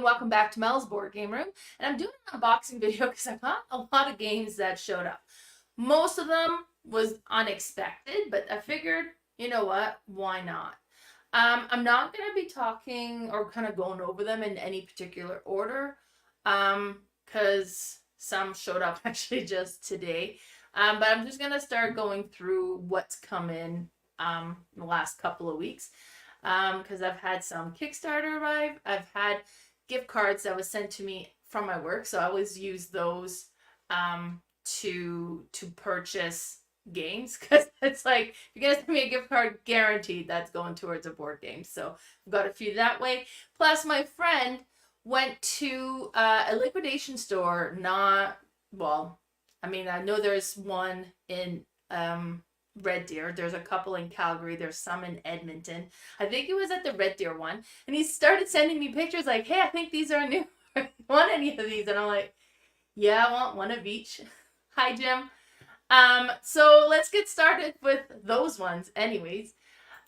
welcome back to Mel's Board Game Room. And I'm doing an unboxing video because I got a lot of games that showed up. Most of them was unexpected, but I figured, you know what, why not? I'm not going to be talking or kind of going over them in any particular order because some showed up actually just today. But I'm just going to start going through what's come in the last couple of weeks. Because I've had some Kickstarter arrive. I've had gift cards that was sent to me from my work, so I always use those to purchase games, because it's like, if you're gonna send me a gift card, guaranteed that's going towards a board game. So I've got a few that way. Plus, my friend went to a liquidation store. I know there's one in Red Deer. There's a couple in Calgary. There's some in Edmonton. I think it was at the Red Deer one. And he started sending me pictures like, hey, I think these are new. Want any of these? And I'm like, yeah, I want one of each. Hi, Jim. So let's get started with those ones anyways.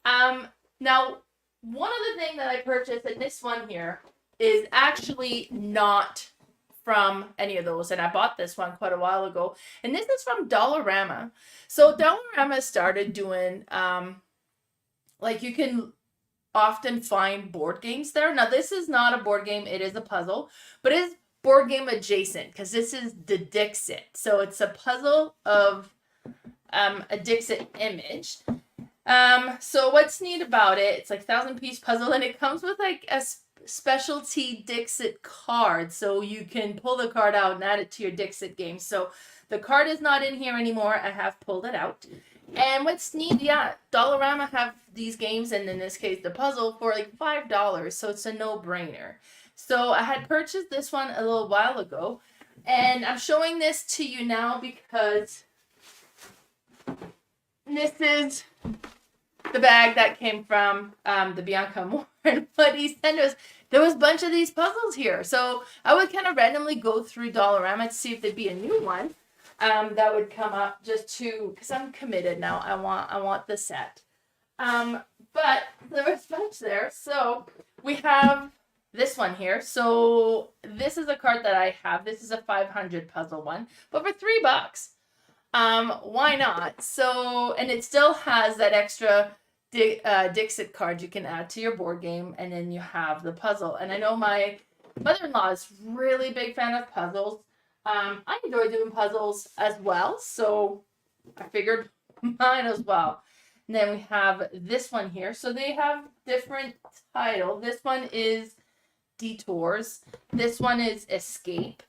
Now, one of the things that I purchased in this one here is actually not from any of those, and I bought this one quite a while ago, and this is from Dollarama. So Dollarama started doing you can often find board games there. Now this is not a board game, it is a puzzle, but it is board game adjacent because this is the Dixit. So it's a puzzle of a Dixit image. So what's neat about it, it's like 1,000-piece puzzle, and it comes with like a specialty Dixit card, so you can pull the card out and add it to your Dixit game. So the card is not in here anymore. I have pulled it out. And what's neat, Dollarama have these games, and in this case the puzzle, for like $5, so it's a no-brainer. So I had purchased this one a little while ago, and I'm showing this to you now because this is the bag that came from the Bianca Moore. And what he sent us, there was a bunch of these puzzles here. So I would kind of randomly go through Dollarama to see if there'd be a new one that would come up, just to, because I'm committed now. I want the set. But there was a bunch there. So we have this one here. So this is a card that I have. This is a 500 puzzle one, but for $3. Why not? So, and it still has that extra Dixit card you can add to your board game, and then you have the puzzle. And I know my mother-in-law is really big fan of puzzles. I enjoy doing puzzles as well, so I figured mine as well. And then we have this one here. So they have different titles. This one is Detours. This one is Escape.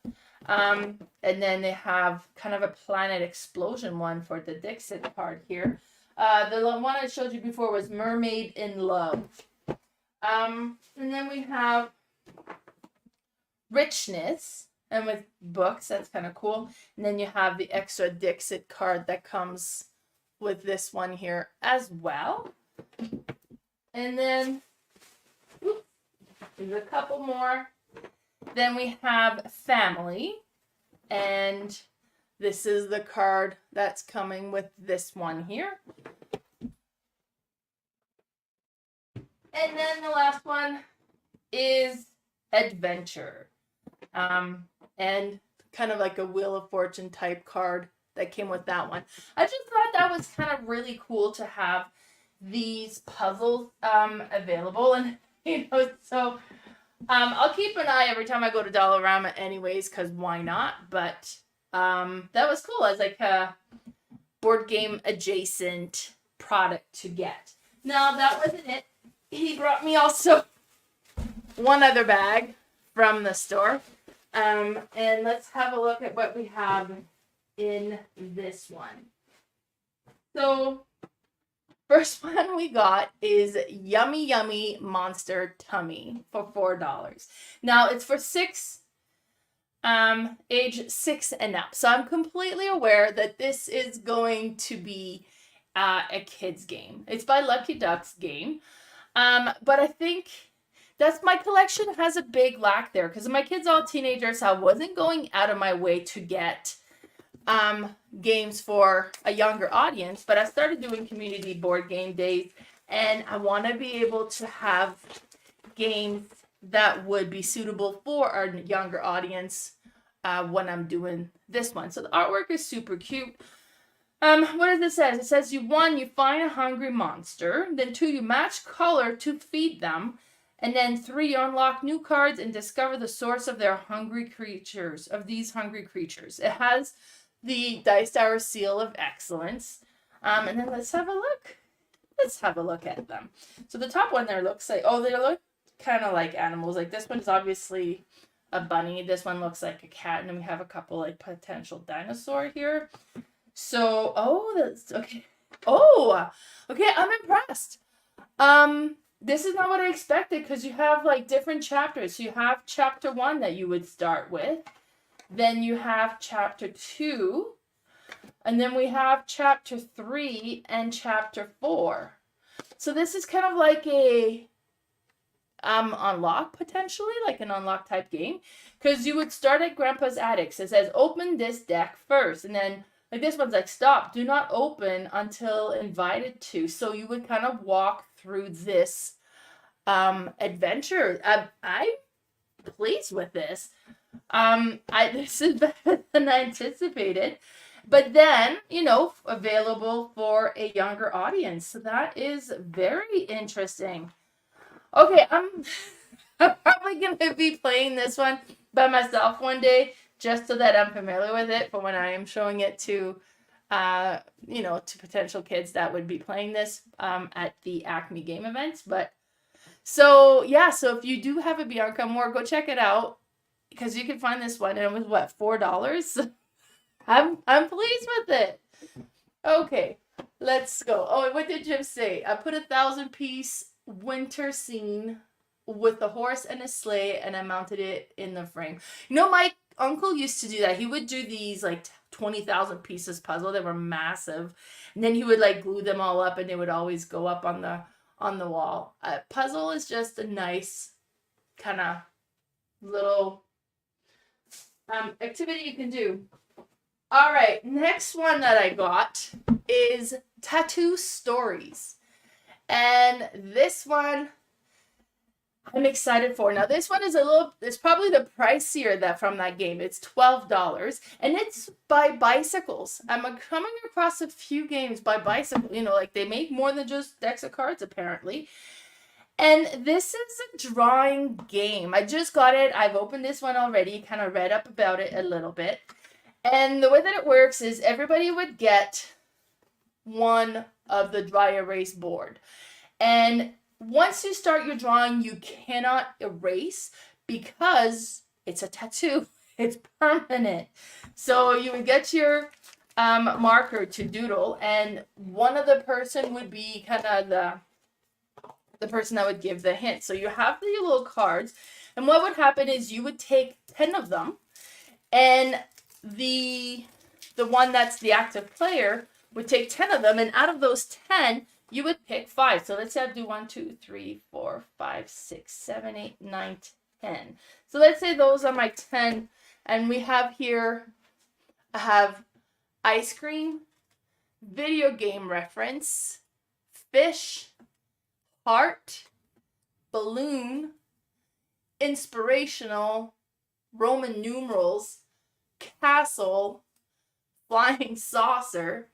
And then they have kind of a planet explosion one for the Dixit card here. The one I showed you before was Mermaid in Love. And then we have Richness, and with books, that's kind of cool. And then you have the extra Dixit card that comes with this one here as well. And then there's a couple more. Then we have Family, and this is the card that's coming with this one here. And then the last one is Adventure. And kind of like a Wheel of Fortune type card that came with that one. I just thought that was kind of really cool to have these puzzles available. And, so I'll keep an eye every time I go to Dollarama anyways, because why not? But that was cool as like a board game adjacent product to get. Now, that wasn't it. He brought me also one other bag from the store. And let's have a look at what we have in this one. So, first one we got is Yummy Yummy Monster Tummy for $4. Now, it's for age 6 and up. So I'm completely aware that this is going to be a kid's game. It's by Lucky Duck's game. But I think that's, my collection has a big lack there, because my kids are all teenagers, so I wasn't going out of my way to get games for a younger audience, but I started doing community board game days, and I want to be able to have games that would be suitable for our younger audience when I'm doing this one. So the artwork is super cute. What does it say? It says you find a hungry monster. Then 2, you match color to feed them. And then 3, you unlock new cards and discover the source of these hungry creatures. It has the Dice Tower Seal of Excellence. And then let's have a look. Let's have a look at them. So the top one there looks like, they look kind of like animals. Like this one is obviously a bunny. This one looks like a cat. And then we have a couple like potential dinosaur here. So, that's okay. Okay, I'm impressed. This is not what I expected because you have like different chapters. So you have chapter 1 that you would start with. Then you have chapter 2. And then we have chapter 3 and chapter 4. So this is kind of like a unlock, potentially, like an unlock type game. Because you would start at Grandpa's attic. It says, open this deck first. And then, like this one's like, stop, do not open until invited to. So you would kind of walk through this adventure. I'm pleased with this. This is better than I anticipated. But then, available for a younger audience. So that is very interesting. Okay, I'm probably going to be playing this one by myself one day, just so that I'm familiar with it for when I am showing it to, to potential kids that would be playing this at the Acme game events. But so if you do have a Bianca Moore, go check it out because you can find this one and it was $4. I'm pleased with it. Okay, let's go. Oh, what did Jim say? I put 1,000-piece winter scene with a horse and a sleigh, and I mounted it in the frame. My uncle used to do that. He would do these like 20,000 pieces puzzle. They were massive, and then he would like glue them all up, and they would always go up on the wall. Puzzle is just a nice kind of little activity you can do. All right, next one that I got is Tattoo Stories. And this one I'm excited for. Now, this one is it's probably the pricier from that game. It's $12, and it's by bicycles. I'm coming across a few games by bicycle. Like they make more than just decks of cards, apparently. And this is a drawing game. I just got it. I've opened this one already, kind of read up about it a little bit. And the way that it works is everybody would get one of the dry erase board. And once you start your drawing, you cannot erase because it's a tattoo. It's permanent. So you would get your marker to doodle, and one of the person would be kind of the person that would give the hint. So you have the little cards, and what would happen is you would take 10 of them, and the one that's the active player would take 10 of them, and out of those 10, you would pick 5. So let's say I do 1, 2, 3, 4, 5, 6, 7, 8, 9, 10. So let's say those are my 10, and we have here, I have ice cream, video game reference, fish, heart, balloon, inspirational, Roman numerals, castle, flying saucer,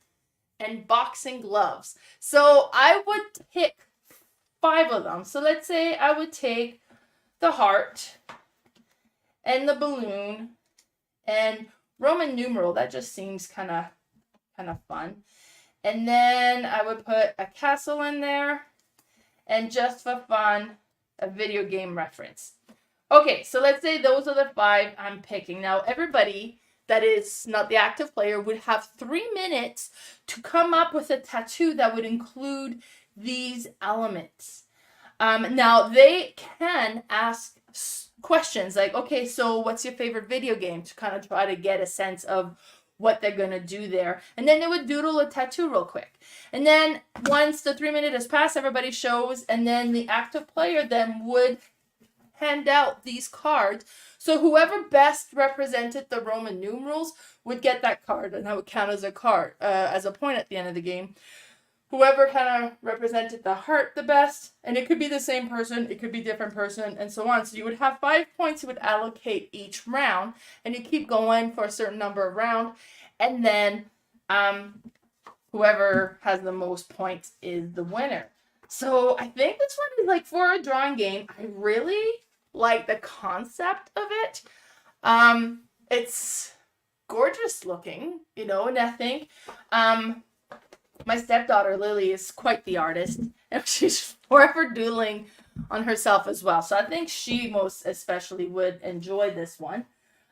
and boxing gloves. So I would pick 5 of them. So let's say I would take the heart and the balloon and Roman numeral. That just seems kind of fun. And then I would put a castle in there, and just for fun, a video game reference. Okay, so let's say those are the 5 I'm picking. Now, everybody that is not the active player would have 3 minutes to come up with a tattoo that would include these elements. Now, they can ask questions like, okay, so what's your favorite video game, to kind of try to get a sense of what they're going to do there. And then they would doodle a tattoo real quick. And then once the 3 minutes has passed, everybody shows, and then the active player then would hand out these cards. So whoever best represented the Roman numerals would get that card, and that would count as a card, as a point at the end of the game. whoever kind of represented the heart the best, and it could be the same person, it could be different person, and so on. So you would have 5 points you would allocate each round, and you keep going for a certain number of rounds, and then whoever has the most points is the winner. So I think this one is like for a drawing game. I really like the concept of it. It's gorgeous looking, you know, and I think my stepdaughter Lily is quite the artist, and she's forever doodling on herself as well. So I think she most especially would enjoy this one.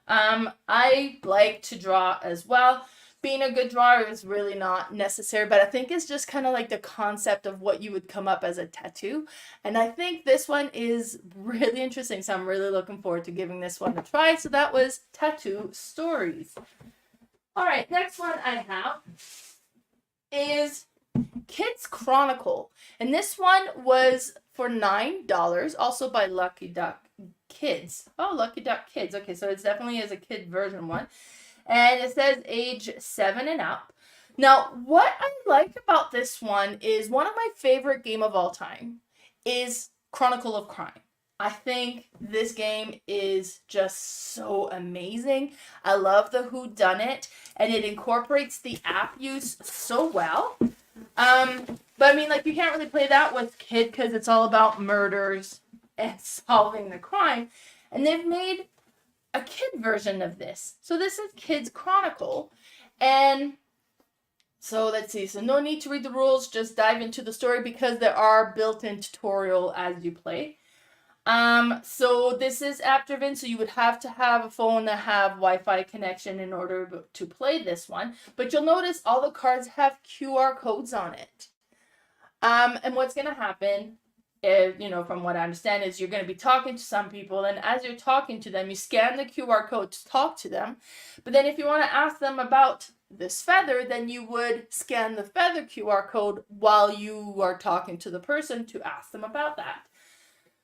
I like to draw as well. Being a good drawer is really not necessary, but I think it's just kind of like the concept of what you would come up as a tattoo. And I think this one is really interesting, so I'm really looking forward to giving this one a try. So that was Tattoo Stories. All right, next one I have is Kids Chronicle. And this one was for $9, also by Lucky Duck Kids. Oh, Lucky Duck Kids. Okay, so it definitely is a kid version one. And it says age 7 and up. Now, what I like about this one is one of my favorite game of all time is Chronicle of Crime. I think this game is just so amazing. I love the whodunit, and it incorporates the app use so well. But I mean, like, you can't really play that with kid because it's all about murders and solving the crime. And they've made a kid version of this. So this is Kids Chronicle. And so let's see. So no need to read the rules. Just dive into the story because there are built-in tutorial as you play. So this is app driven. So you would have to have a phone that have Wi-Fi connection in order to play this one. But you'll notice all the cards have QR codes on it. And what's going to happen, you know, from what I understand, is you're going to be talking to some people, and as you're talking to them, you scan the QR code to talk to them. But then if you want to ask them about this feather, then you would scan the feather QR code while you are talking to the person to ask them about that.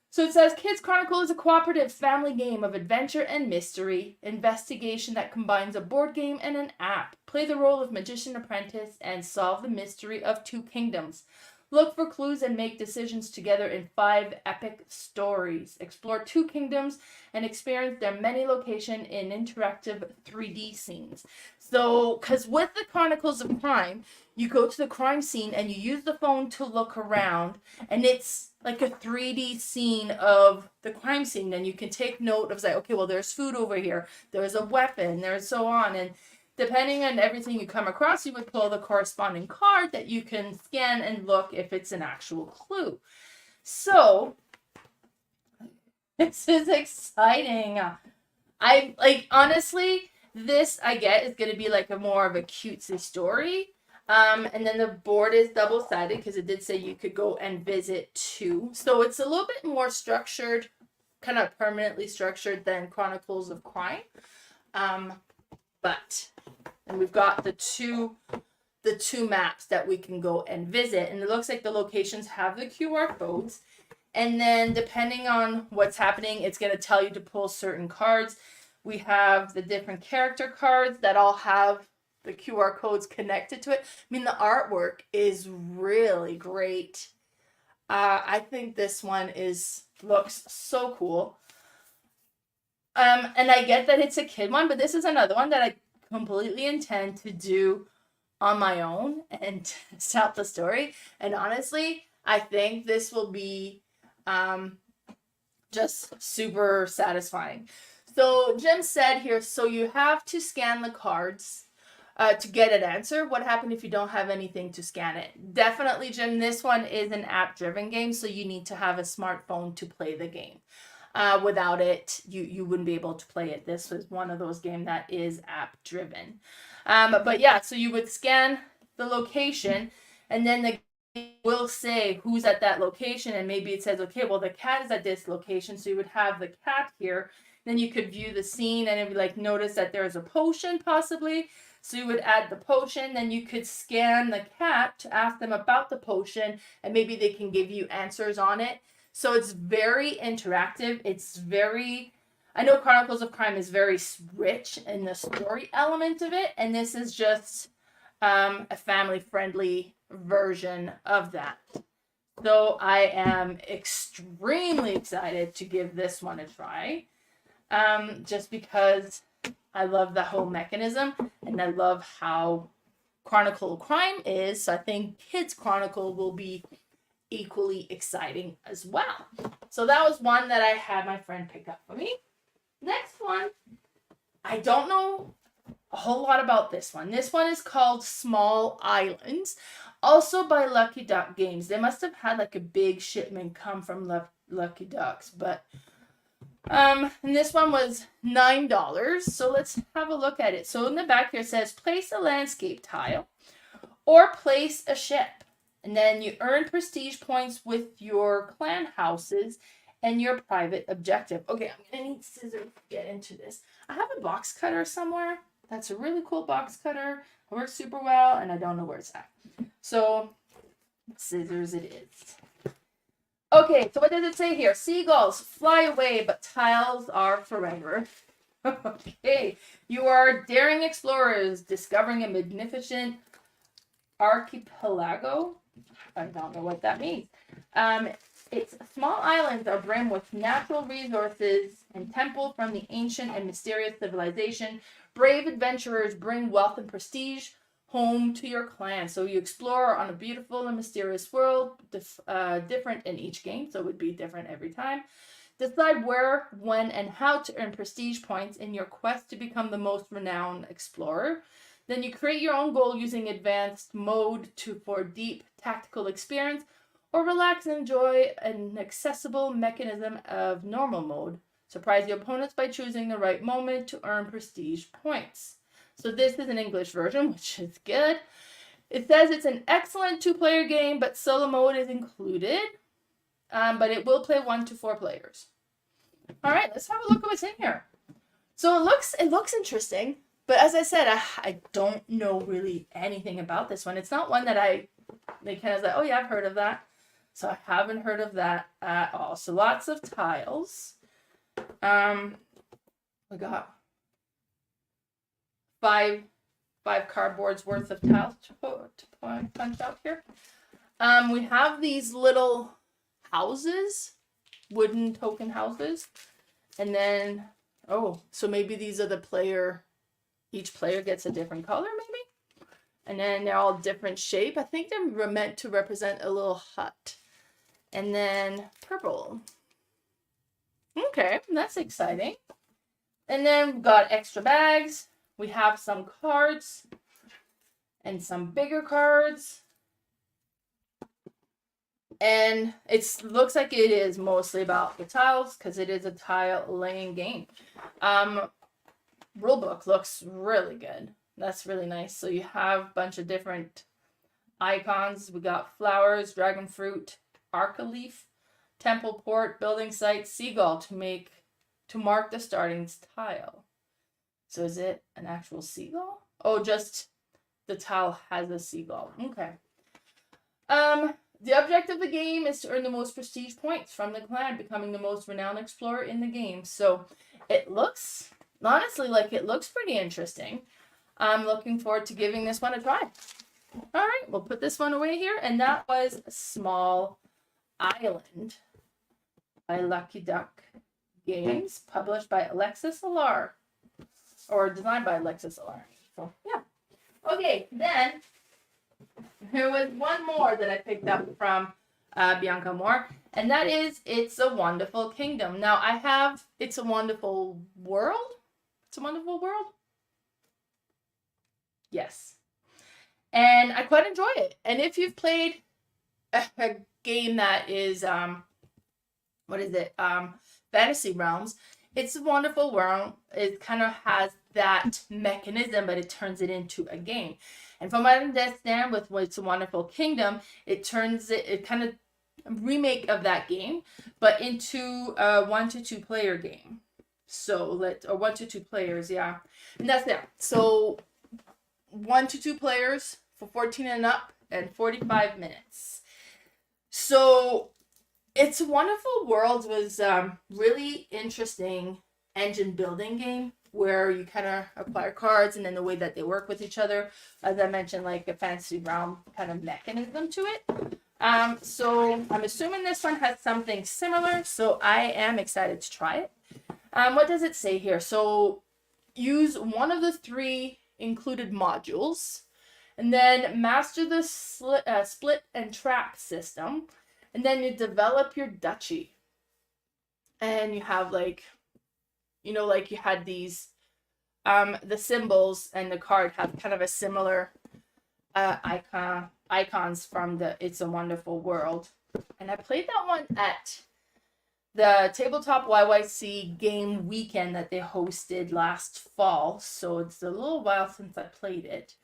So it says Kids Chronicle is a cooperative family game of adventure and mystery investigation that combines a board game and an app. Play the role of magician apprentice and solve the mystery of 2 kingdoms. Look for clues and make decisions together in 5 epic stories. Explore 2 kingdoms and experience their many locations in interactive 3D scenes. So, because with the Chronicles of Crime, you go to the crime scene and you use the phone to look around, and it's like a 3D scene of the crime scene, and you can take note of, like, okay, well, there's food over here, there's a weapon, there's so on, and depending on everything you come across, you would pull the corresponding card that you can scan and look if it's an actual clue. So, this is exciting. I, like, honestly, this, I get, is going to be like a more of a cutesy story. And then the board is double-sided because it did say you could go and visit 2. So it's a little bit more structured, kind of permanently structured than Chronicles of Crime. And we've got the two maps that we can go and visit, and it looks like the locations have the QR codes, and then depending on what's happening, it's going to tell you to pull certain cards. We have the different character cards that all have the QR codes connected to it. I mean, the artwork is really great. I think this one looks so cool. And I get that it's a kid one, but this is another one that I completely intend to do on my own and test out the story. And honestly, I think this will be just super satisfying. So Jim said here, so you have to scan the cards to get an answer. What happened if you don't have anything to scan it? Definitely, Jim, this one is an app-driven game, so you need to have a smartphone to play the game. Without it, you wouldn't be able to play it. This was one of those games that is app-driven. But yeah, so you would scan the location, and then the game will say who's at that location, and maybe it says, okay, well, the cat is at this location, so you would have the cat here. Then you could view the scene, and it would, like, notice that there's a potion, possibly. So you would add the potion, then you could scan the cat to ask them about the potion, and maybe they can give you answers on it. So it's very interactive. It's very, I know Chronicles of Crime is very rich in the story element of it, and this is just a family-friendly version of that. So I am extremely excited to give this one a try, just because I love the whole mechanism, and I love how Chronicle of Crime is. So I think Kids Chronicle will be equally exciting as well. So that was one that I had my friend pick up for me. Next one, I don't know a whole lot about this one. This one is called Small Islands, also by Lucky Duck Games. They must have had like a big shipment come from Lucky Ducks, but and this one was $9. So let's have a look at it. So in the back here it says place a landscape tile or place a ship. And then you earn prestige points with your clan houses and your private objective. Okay, I'm gonna need scissors to get into this. I have a box cutter somewhere. That's a really cool box cutter. It works super well, and I don't know where it's at. So, scissors it is. Okay, so what does it say here? Seagulls fly away, but tiles are forever. Okay, you are daring explorers discovering a magnificent archipelago. I don't know what that means. Its small islands are brimmed with natural resources and temple from the ancient and mysterious civilization. Brave adventurers bring wealth and prestige home to your clan. So you explore on a beautiful and mysterious world, different in each game, so it would be different every time. Decide where, when, and how to earn prestige points in your quest to become the most renowned explorer. Then you create your own goal using advanced mode for deep tactical experience, or relax and enjoy an accessible mechanism of normal mode. Surprise your opponents by choosing the right moment to earn prestige points. So this is an English version, which is good. It says it's an excellent 2-player game, but solo mode is included. But it will play 1 to 4 players. All right, let's have a look at what's in here. So it looks interesting, but as I said, I don't know really anything about this one. It's not one that they kind of like, oh yeah, I've heard of that. So I haven't heard of that at all. So lots of tiles. We got five cardboards worth of tiles to punch out here. We have these little houses, wooden token houses, and then so maybe these are each player gets a different color maybe, and then they're all different shape. I think they're meant to represent a little hut. And then purple. Okay, that's exciting. And then we've got extra bags. We have some cards and some bigger cards. And it looks like it is mostly about the tiles because it is a tile laying game. Rulebook looks really good. That's really nice. So you have a bunch of different icons. We got flowers, dragon fruit, arca leaf, temple port, building site, seagull to mark the starting tile. So is it an actual seagull? Oh, just the tile has a seagull. Okay. The object of the game is to earn the most prestige points from the clan, becoming the most renowned explorer in the game. So it looks, honestly, like it looks pretty interesting. I'm looking forward to giving this one a try. All right, we'll put this one away here. And that was Small Island by Lucky Duck Games, published by Alexis Alar, or designed by Alexis Alar. So, yeah. Okay, then there was one more that I picked up from Bianca Moore, and that is It's a Wonderful Kingdom. Now, I have It's a Wonderful World. It's a Wonderful World? Yes. And I quite enjoy it. And if you've played a game that is, Fantasy Realms, It's a Wonderful World. It kind of has that mechanism, but it turns it into a game. And from what I understand with It's a Wonderful Kingdom, it kind of remake of that game, but into a 1 to 2 player game. So 1 to 2 players, yeah. And that's it. So 1 to 2 players for 14 and up and 45 minutes. So It's a Wonderful World was really interesting engine building game. where you kind of acquire cards and then the way that they work with each other. As I mentioned, like a fantasy realm kind of mechanism to it. So I'm assuming this one has something similar, so I am excited to try it. What does it say here? So use one of the 3 included modules, and then master the split and trap system, and then you develop your duchy. And you have like, you know, like you had these, the symbols and the card have kind of a similar icons from the It's a Wonderful World. And I played that one at the Tabletop YYC game weekend that they hosted last fall. So it's a little while since I played it.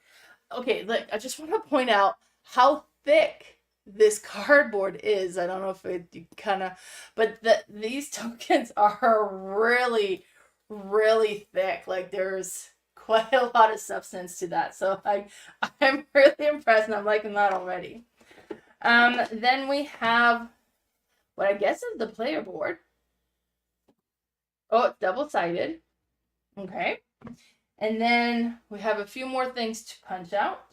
Okay, like I just want to point out how thick this cardboard is. I don't know if it kind of, but these tokens are really, really thick. Like there's quite a lot of substance to that. So I'm really impressed and I'm liking that already. Then we have what I guess is the player board. Oh, it's double-sided. Okay. And then we have a few more things to punch out.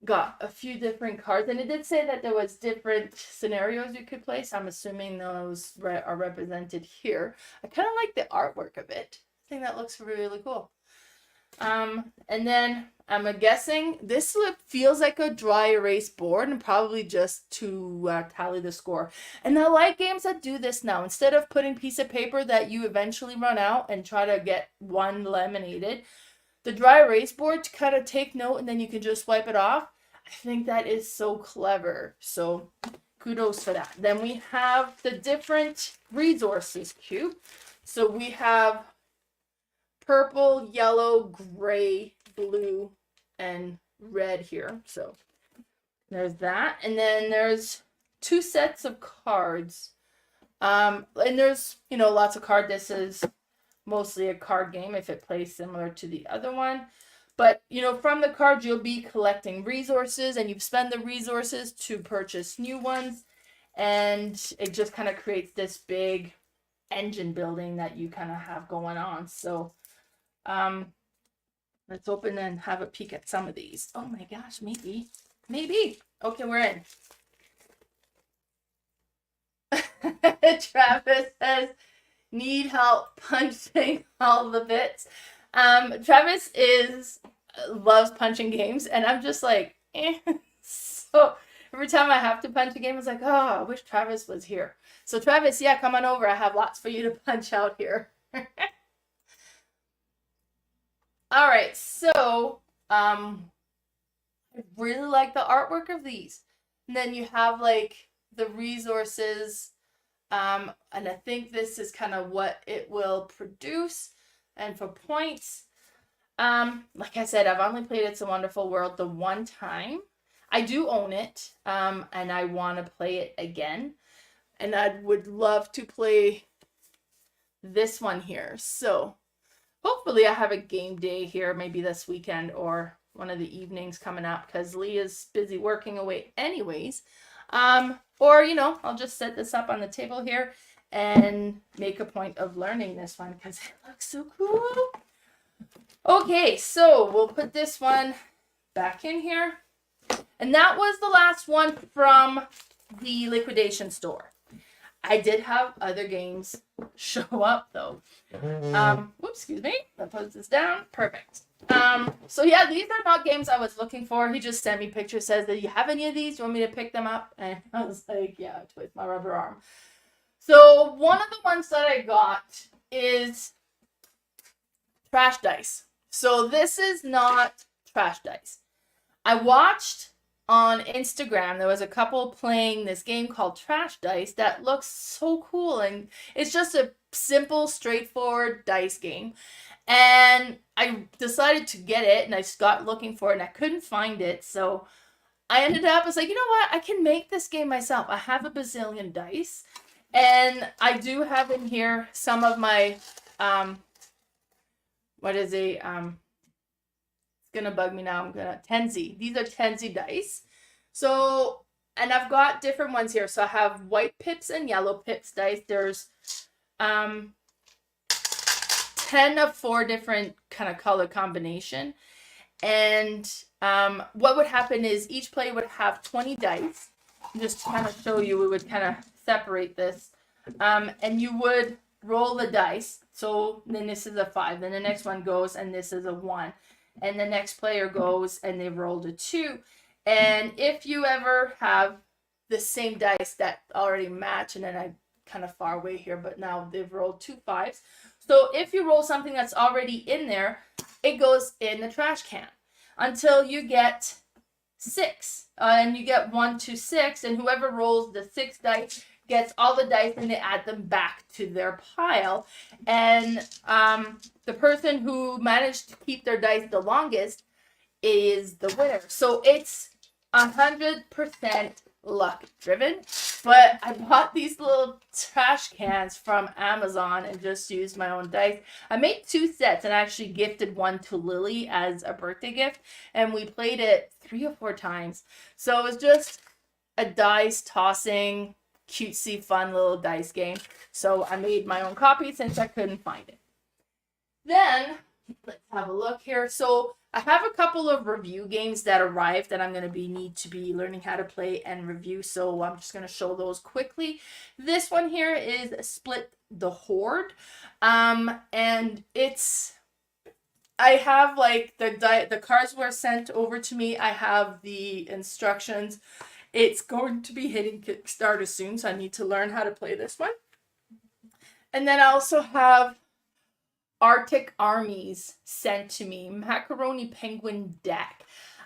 Got a few different cards, and it did say that there was different scenarios you could play, so I'm assuming those are represented here. I kind of like the artwork of it. I think that looks really, really cool. And then I'm guessing this feels like a dry erase board and probably just to tally the score. And I like games that do this now. Instead of putting piece of paper that you eventually run out and try to get one laminated, the dry erase board to kind of take note and then you can just wipe it off. I think that is so clever. So kudos for that. Then we have the different resources cube. So we have purple, yellow, gray, blue, and red here. So there's that. And then there's 2 sets of cards. And there's, you know, lots of cards. This is mostly a card game if it plays similar to the other one. But, you know, from the cards, you'll be collecting resources and you spend the resources to purchase new ones. And it just kind of creates this big engine building that you kind of have going on. So, let's open and have a peek at some of these. Oh my gosh, maybe. Okay, we're in. Travis says, need help punching all the bits. Travis loves punching games, and I'm just like, eh. So every time I have to punch a game, it's like, oh, I wish Travis was here. So Travis, yeah, come on over. I have lots for you to punch out here. All right, so I really like the artwork of these. And then you have like the resources, and I think this is kind of what it will produce. And for points, like I said, I've only played It's a Wonderful World the one time. I do own it, and I want to play it again. And I would love to play this one here. So hopefully I have a game day here, maybe this weekend or one of the evenings coming up, because Leah's busy working away anyways. Or, you know, I'll just set this up on the table here and make a point of learning this one because it looks so cool. Okay, so we'll put this one back in here. And that was the last one from the liquidation store. I did have other games show up though. Whoops, excuse me. I'll put this down. Perfect. So yeah, these are not games I was looking for. He just sent me pictures, says, do you have any of these? Do you want me to pick them up? And I was like, yeah, twist my rubber arm. So one of the ones that I got is trash dice. So this is not trash dice. I watched on Instagram, there was a couple playing this game called Trash Dice that looks so cool. And it's just a simple, straightforward dice game. And I decided to get it and I got looking for it and I couldn't find it. So I ended up, I was like, you know what? I can make this game myself. I have a bazillion dice. And I do have in here some of my, it's gonna bug me now. Tenzi. These are Tenzi dice. So, and I've got different ones here. So I have white pips and yellow pips dice. There's 10 10 of 4 different kind of color combination. And what would happen is each player would have 20 dice. Just to kind of show you, we would kind of separate this. And you would roll the dice. So then this is a 5. Then the next one goes and this is a 1. And the next player goes and they've rolled a 2. And if you ever have the same dice that already match, and then I kind of far away here, but now they've rolled 2 5s. So if you roll something that's already in there, it goes in the trash can until you get 6. And you get 1 to 6, and whoever rolls the 6 dice gets all the dice and they add them back to their pile. And the person who managed to keep their dice the longest is the winner. So it's 100% luck driven. But I bought these little trash cans from Amazon and just used my own dice. I made 2 sets and actually gifted one to Lily as a birthday gift. And we played it 3 or 4 times. So it was just a dice tossing, cutesy, fun little dice game. So I made my own copy since I couldn't find it. Then, let's have a look here. So I have a couple of review games that arrived that I'm going to need to be learning how to play and review. So I'm just going to show those quickly. This one here is Split the Hoard. And it's, I have like the cards were sent over to me. I have the instructions. It's going to be hitting Kickstarter soon, so I need to learn how to play this one. And then I also have Arctic Armies sent to me, Macaroni Penguin deck.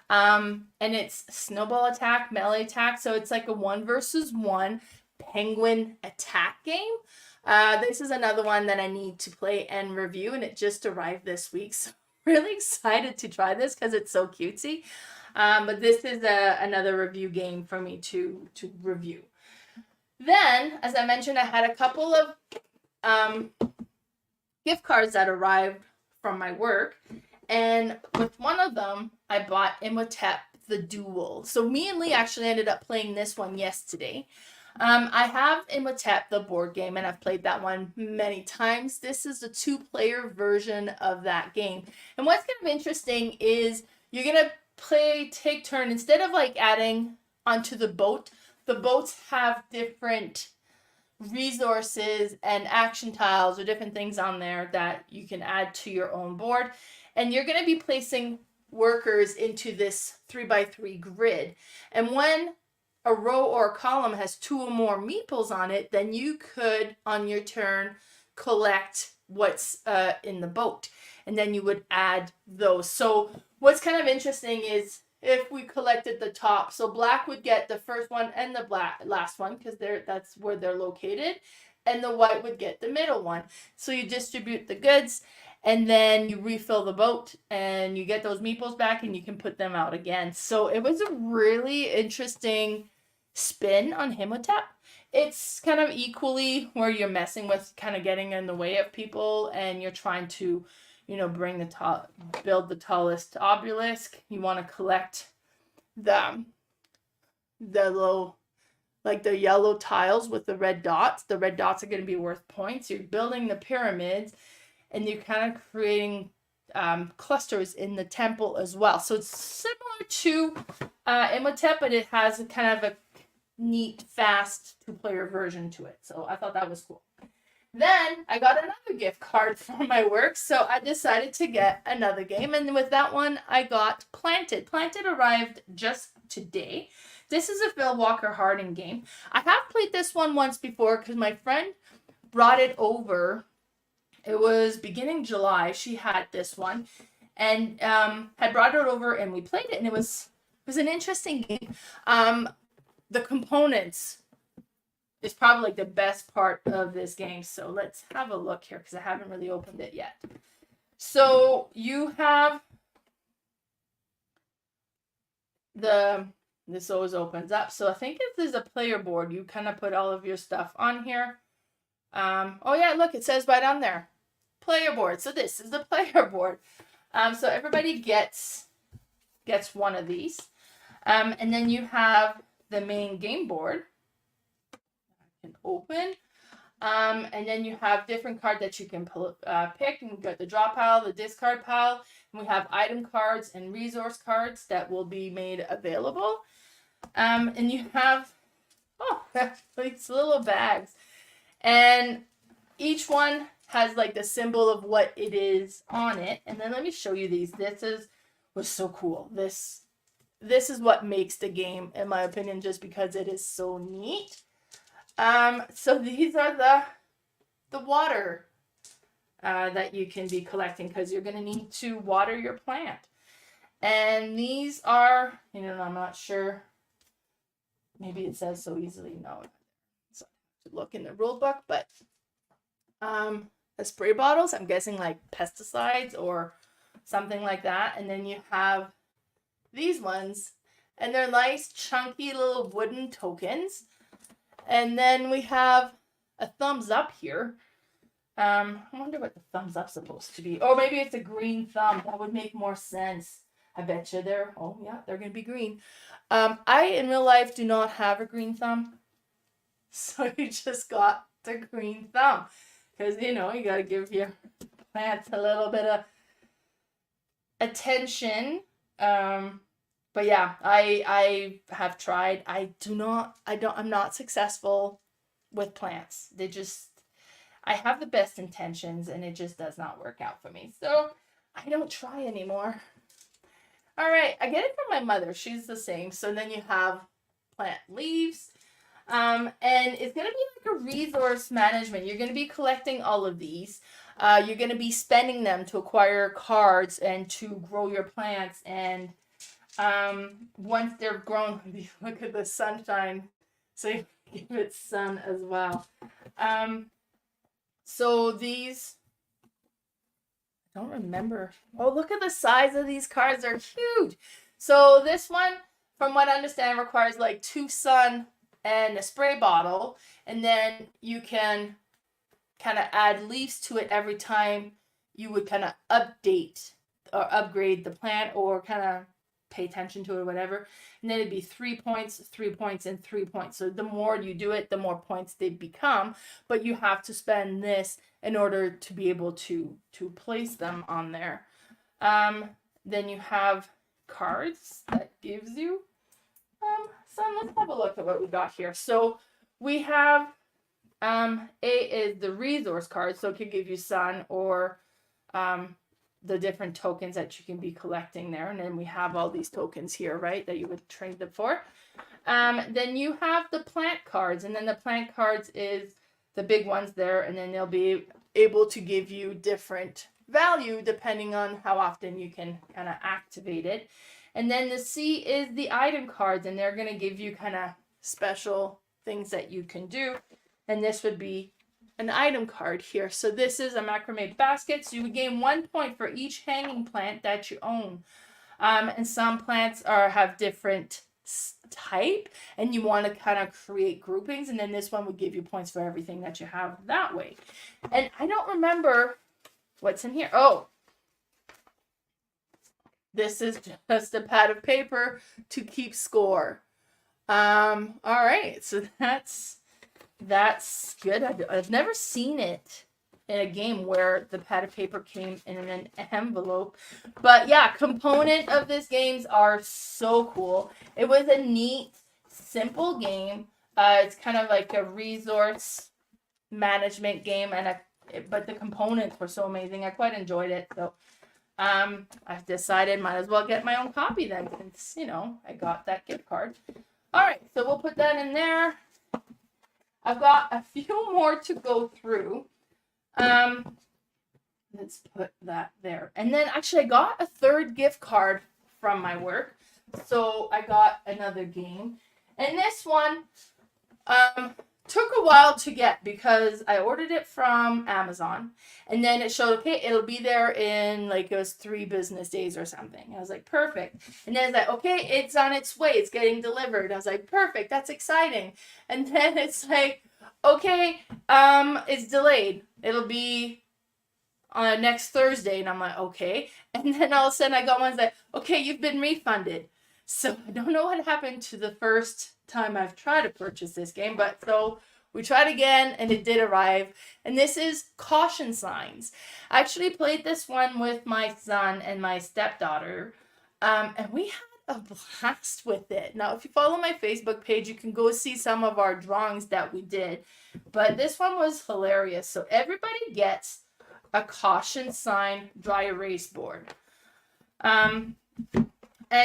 And it's snowball attack, melee attack, so it's like a 1 versus 1 penguin attack game. This is another one that I need to play and review, and it just arrived this week, so I'm really excited to try this because it's so cutesy. But this is another review game for me to review. Then, as I mentioned, I had a couple of gift cards that arrived from my work. And with one of them, I bought Imhotep the Duel. So me and Lee actually ended up playing this one yesterday. I have Imhotep, the board game, and I've played that one many times. This is the 2-player version of that game. And what's kind of interesting is you're going to take turn. Instead of like adding onto the boats have different resources and action tiles or different things on there that you can add to your own board. And you're going to be placing workers into this 3x3 grid. And when a row or a column has 2 or more meeples on it, then you could, on your turn, collect what's in the boat. And then you would add those. So what's kind of interesting is if we collected the top, so black would get the first one and the last one because that's where they're located, and the white would get the middle one. So you distribute the goods, and then you refill the boat, and you get those meeples back, and you can put them out again. So it was a really interesting spin on Imhotep. It's kind of equally where you're messing with kind of getting in the way of people, and you're trying to, you know, build the tallest obelisk. You want to collect the little, like the yellow tiles with the red dots. The red dots are going to be worth points. You're building the pyramids, and you're kind of creating clusters in the temple as well. So it's similar to Imhotep, but it has a kind of a neat, fast 2-player version to it. So I thought that was cool. Then I got another gift card from my work, so I decided to get another game. And with that one, I got Planted. Planted arrived just today. This is a Phil Walker Harding game. I have played this one once before because my friend brought it over. It was beginning July. She had this one and had brought it over, and we played it, and it was an interesting game. The components is probably like the best part of this game. So let's have a look here because I haven't really opened it yet. So you have this always opens up. So I think if there's a player board, you kind of put all of your stuff on here. Oh yeah, look, it says right on there, player board. So this is the player board. So everybody gets one of these. And then you have the main game board. Open. And then you have different cards that you can pick. And we've got the draw pile, the discard pile, and we have item cards and resource cards that will be made available. And you have these little bags, and each one has like the symbol of what it is on it. And then let me show you these. Was so cool. This is what makes the game, in my opinion, just because it is so neat. So these are the water that you can be collecting, because you're going to need to water your plant. And these are, I'm not sure. Maybe it says so easily. No, so I have to look in the rule book, but the spray bottles, I'm guessing like pesticides or something like that. And then you have these ones, and they're nice chunky little wooden tokens. And then we have a thumbs up here. I wonder what the thumbs up's supposed to be. Or maybe it's a green thumb. That would make more sense. I bet you they're going to be green. I, in real life, do not have a green thumb. So you just got the green thumb. Because, you got to give your plants a little bit of attention. But yeah, I have tried. I'm not successful with plants. I have the best intentions, and it just does not work out for me. So I don't try anymore. All right, I get it from my mother. She's the same. So then you have plant leaves. And it's going to be like a resource management. You're going to be collecting all of these. You're going to be spending them to acquire cards and to grow your plants. And once they're grown, look at the sunshine. So you give it sun as well. So these, I don't remember. Oh, look at the size of these cards. They're huge. So this one, from what I understand, requires like 2 sun and a spray bottle. And then you can kind of add leaves to it every time you would kind of update or upgrade the plant, or kind of pay attention to it or whatever. And then it'd be 3 points, 3 points, and 3 points. So the more you do it, the more points they become. But you have to spend this in order to be able to place them on there. Then you have cards that gives you let's have a look at what we got here. So we have A is the resource card, so it could give you sun or the different tokens that you can be collecting there. And then we have all these tokens here, right, that you would trade them for. Then you have the plant cards, and then the plant cards is the big ones there, and then they'll be able to give you different value depending on how often you can kind of activate it. And then the C is the item cards, and they're going to give you kind of special things that you can do. And this would be an item card here. So this is a macrame basket. So you would gain 1 point for each hanging plant that you own. And some plants have different type, and you want to kind of create groupings. And then this one would give you points for everything that you have that way. And I don't remember what's in here. Oh, this is just a pad of paper to keep score. All right, so that's good. I've never seen it in a game where the pad of paper came in an envelope. But yeah, component of this games are so cool. It was a neat, simple game. It's kind of like a resource management game, but the components were so amazing. I quite enjoyed it. So I've decided might as well get my own copy then, since, I got that gift card. All right, so we'll put that in there. I've got a few more to go through. Let's put that there. And then actually I got a 3rd gift card from my work. So I got another game. And this one took a while to get because I ordered it from Amazon. And then it showed, okay, it'll be there in it was 3 business days or something. I was like, perfect. And then it's like, okay, it's on its way. It's getting delivered. I was like, perfect. That's exciting. And then it's like, okay, it's delayed. It'll be on next Thursday. And I'm like, okay. And then all of a sudden I got one that's like, okay, you've been refunded. So I don't know what happened to the first time I've tried to purchase this game, but so We tried again and it did arrive. And this is caution signs. I actually played this one with my son and my stepdaughter. And we had a blast with it. Now, if you follow my Facebook page, you can go see some of our drawings that we did. But this one was hilarious. So everybody gets a caution sign dry erase board. And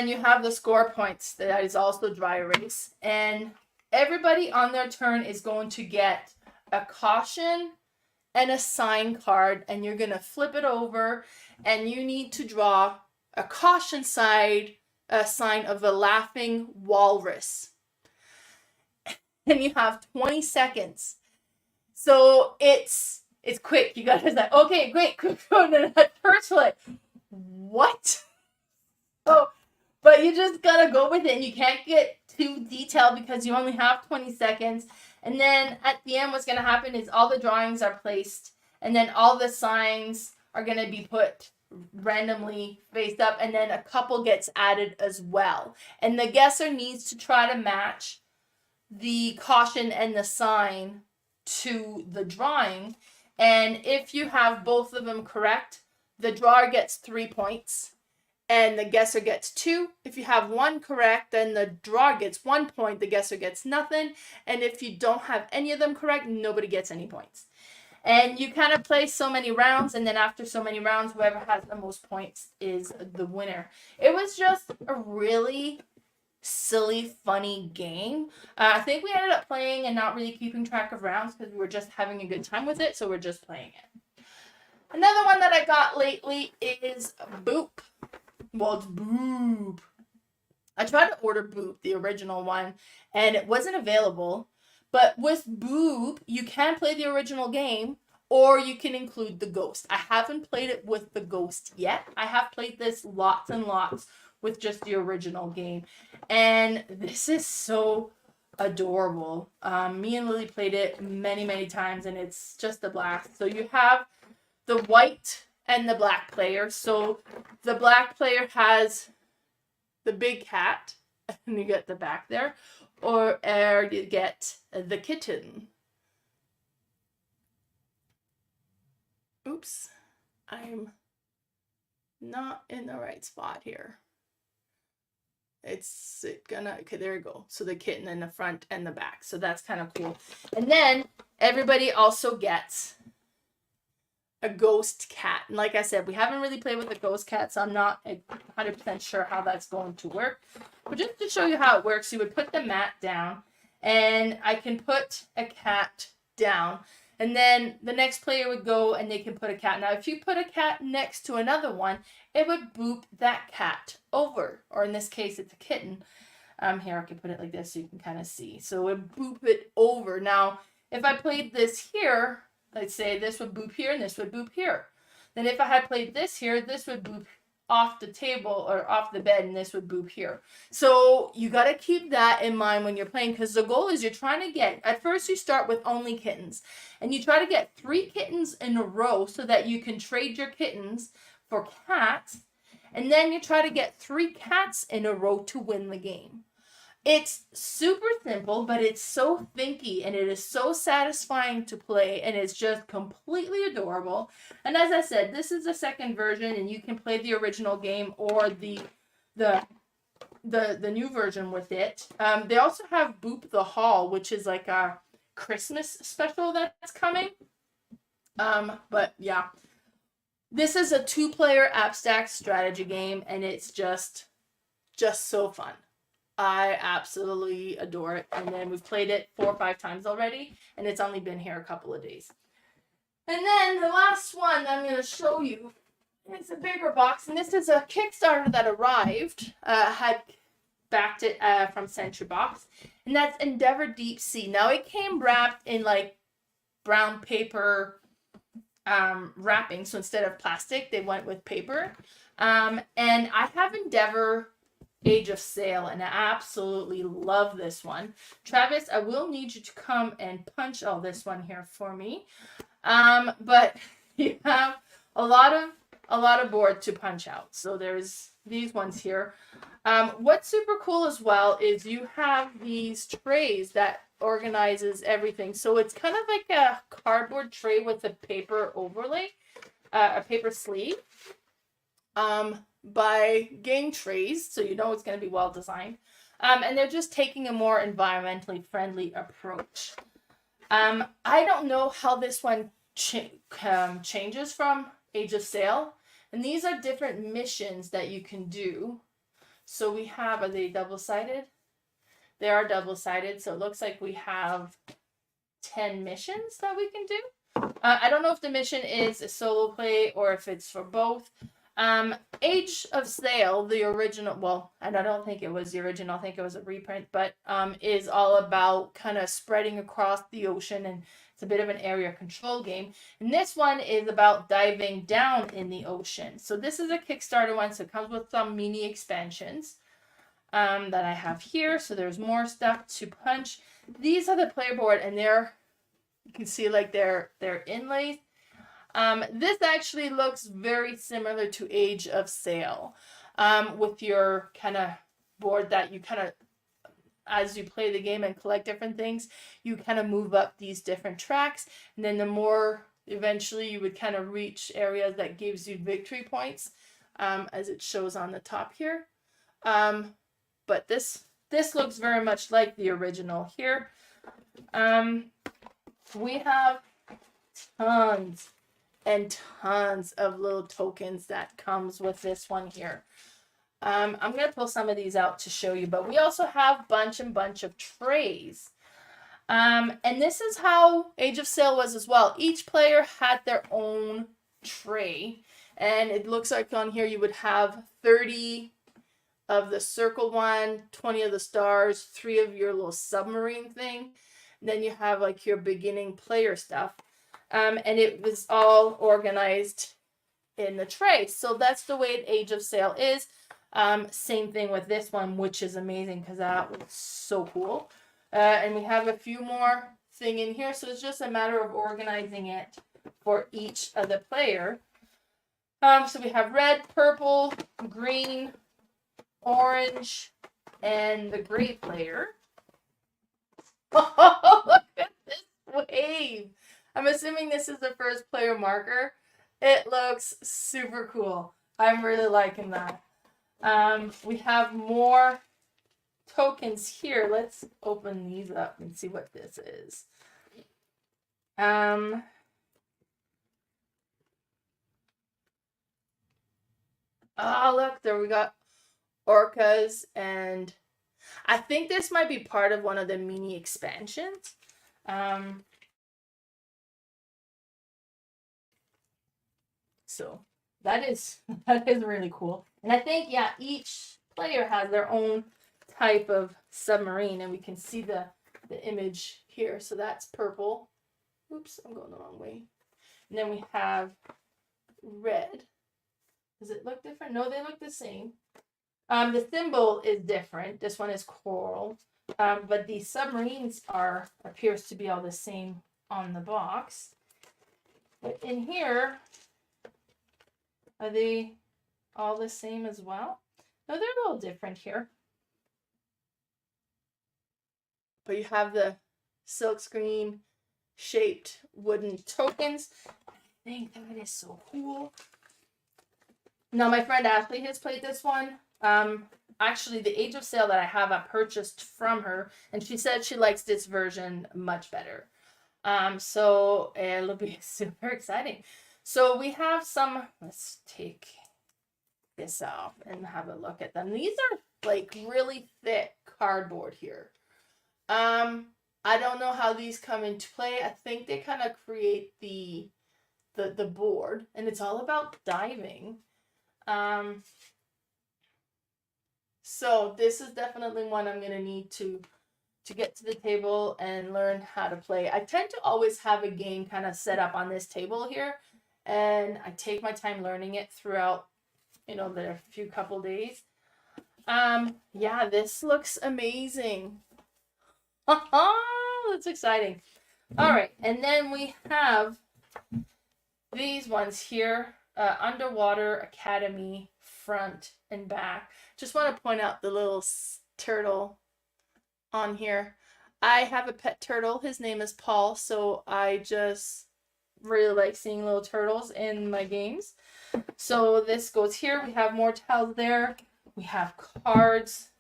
you have the score points that is also dry erase. And everybody on their turn is going to get a caution and a sign card. And you're going to flip it over. And you need to draw a caution sign of a laughing walrus. And you have 20 seconds. So it's quick. You guys are like, okay, great. And then at first, like, what? Oh, but you just gotta go with it, and you can't get too detailed because you only have 20 seconds. And then at the end, what's gonna happen is all the drawings are placed, and then all the signs are gonna be put randomly faced up, and then a couple gets added as well. And the guesser needs to try to match the caution and the sign to the drawing. And if you have both of them correct, the drawer gets 3 points and the guesser gets 2. If you have one correct, then the drawer gets 1 point, the guesser gets nothing. And if you don't have any of them correct, nobody gets any points. And you kind of play so many rounds, and then after so many rounds, whoever has the most points is the winner. It was just a really silly, funny game. I think we ended up playing and not really keeping track of rounds because we were just having a good time with it, so we're just playing it. Another one that I got lately is Booopp. Well, it's Booopp. I tried to order Booopp, the original one, and it wasn't available. But with Booopp, you can play the original game, or you can include the ghost. I haven't played it with the ghost yet. I have played this lots and lots with just the original game. And this is so adorable. Me and Lily played it many, many times, and it's just a blast. So you have the white and the black player. So the black player has the big cat, and you get the back there, or you get the kitten. Oops, I'm not in the right spot here. Okay, there we go. So the kitten in the front and the back. So that's kind of cool. And then everybody also gets a ghost cat. And like I said, we haven't really played with the ghost cat, so I'm not 100% sure how that's going to work. But just to show you how it works, you would put the mat down, and I can put a cat down. And then the next player would go and they can put a cat. Now, if you put a cat next to another one, it would boop that cat over. Or in this case, it's a kitten. Here, I can put it like this so you can kind of see. So it would boop it over. Now, if I played this here, let's say this would boop here and this would boop here. Then if I had played this here, this would boop off the table or off the bed, and this would boop here. So you got to keep that in mind when you're playing, because the goal is you're trying to get, at first you start with only kittens, and you try to get 3 kittens in a row so that you can trade your kittens for cats, and then you try to get 3 cats in a row to win the game. It's super simple, but it's so thinky, and it is so satisfying to play, and it's just completely adorable. And as I said, this is the second version, and you can play the original game or the new version with it. They also have Boop the Hall, which is like a Christmas special that's coming. But yeah, this is a 2-player abstract strategy game, and it's just so fun. I absolutely adore it. And then we've played it 4 or 5 times already, and it's only been here a couple of days. And then the last one I'm going to show you is a bigger box, and this is a Kickstarter that arrived. Had backed it from Century Box, and that's Endeavour Deep Sea. Now, it came wrapped in like brown paper wrapping, so instead of plastic, they went with paper. And I have Endeavour Age of Sail, and I absolutely love this one. Travis, I will need you to come and punch all this one here for me. But you have a lot of board to punch out. So there's these ones here. What's super cool as well is you have these trays that organizes everything. So it's kind of like a cardboard tray with a paper overlay, a paper sleeve, by Game Trays, so you know it's going to be well designed. And they're just taking a more environmentally friendly approach. I don't know how this one changes from Age of Sail. And these are different missions that you can do. So we have, are they double-sided? They are double-sided, so it looks like we have 10 missions that we can do. I don't know if the mission is a solo play or if it's for both. Age of Sail, the original, well, and I don't think it was the original, I think it was a reprint, but is all about kind of spreading across the ocean, and it's a bit of an area control game. And this one is about diving down in the ocean. So this is a Kickstarter one, so it comes with some mini expansions that I have here. So there's more stuff to punch. These are the player board, and they're, you can see like they're inlays. This actually looks very similar to Age of Sail, with your kind of board that you kind of, as you play the game and collect different things, you kind of move up these different tracks, and then the more eventually you would kind of reach areas that gives you victory points, as it shows on the top here. But this looks very much like the original here. We have tons and tons of little tokens that comes with this one here. I'm going to pull some of these out to show you, but we also have bunch of trays. And this is how Age of Sail was as well. Each player had their own tray, and it looks like on here you would have 30 of the circle one, 20 of the stars, 3 of your little submarine thing. And then you have like your beginning player stuff. And it was all organized in the tray. So that's the way Age of Sail is. Same thing with this one, which is amazing because that was so cool. And we have a few more thing in here. So it's just a matter of organizing it for each of the player. So we have red, purple, green, orange, and the gray player. Oh, look at this wave. I'm assuming this is the first player marker. It looks super cool. I'm really liking that. We have more tokens here. Let's open these up and see what this is. Oh, look, there we got orcas, and I think this might be part of one of the mini expansions. So that is really cool. And I think, yeah, each player has their own type of submarine, and we can see the image here. So that's purple. Oops, I'm going the wrong way. And then we have red. Does it look different? No, they look the same. The symbol is different. This one is coral. But the submarines appears to be all the same on the box. But in here, are they all the same as well? No, they're a little different here. But you have the silkscreen shaped wooden tokens. I think that is so cool. Now, my friend Ashley has played this one. Actually, the Age of Sail that I have, I purchased from her, and she said she likes this version much better. So it'll be super exciting. So we have some, let's take this off and have a look at them. These are like really thick cardboard here. I don't know how these come into play. I think they kind of create the board, and it's all about diving. So this is definitely one I'm going to need to get to the table and learn how to play. I tend to always have a game kind of set up on this table here, and I take my time learning it throughout, the few couple days. Yeah, this looks amazing. That's exciting. All right, and then we have these ones here, Underwater Academy front and back. Just want to point out the little turtle on here. I have a pet turtle. His name is Paul, so I just really like seeing little turtles in my games. So this goes here. We have more tiles there. We have cards.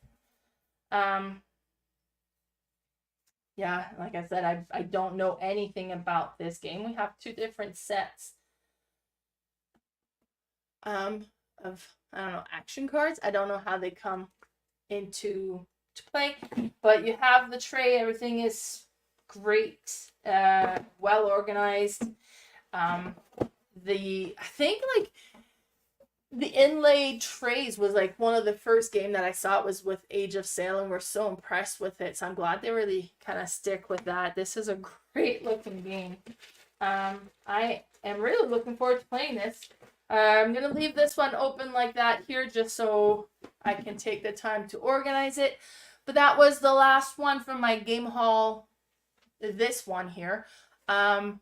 Yeah, like I said, I don't know anything about this game. We have two different sets of, I don't know, action cards. I don't know how they come into to play, but you have the tray. Everything is great, well organized. I think like the inlaid trays was like one of the first game that I saw. It was with Age of Sail, and we're so impressed with it. So I'm glad they really kind of stick with that. This is a great looking game. I am really looking forward to playing this. I'm gonna leave this one open like that here just so I can take the time to organize it. But that was the last one from my game haul. This one here. So,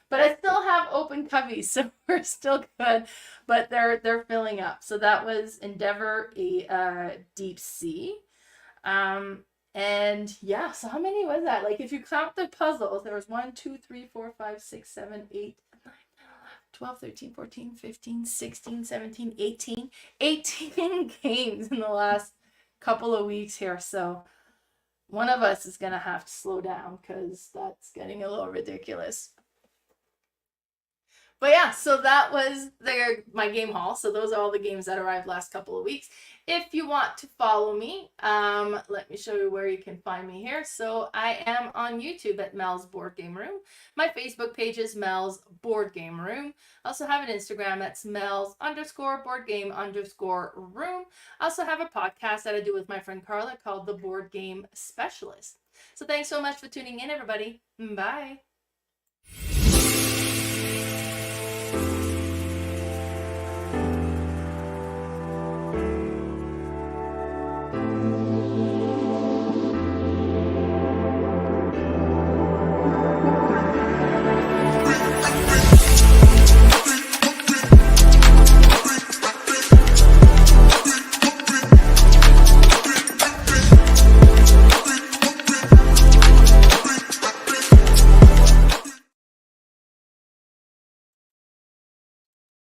but I still have open cubbies, so we're still good. But they're filling up. So that was Endeavour Deep Sea. And yeah, so how many was that? Like if you count the puzzles, there was 1, 2, 3, 4, 5, 6, 7, 8, 9, 12, 13, 14, 15, 16, 17, 18. 18 games in the last couple of weeks here. So one of us is going to have to slow down because that's getting a little ridiculous. But yeah, so that was my game haul. So those are all the games that arrived last couple of weeks. If you want to follow me, let me show you where you can find me here. So I am on YouTube at Mel's Board Game Room. My Facebook page is Mel's Board Game Room. I also have an Instagram that's Mel's_boardgame_room. I also have a podcast that I do with my friend Carla called The Board Game Specialist. So thanks so much for tuning in, everybody. Bye.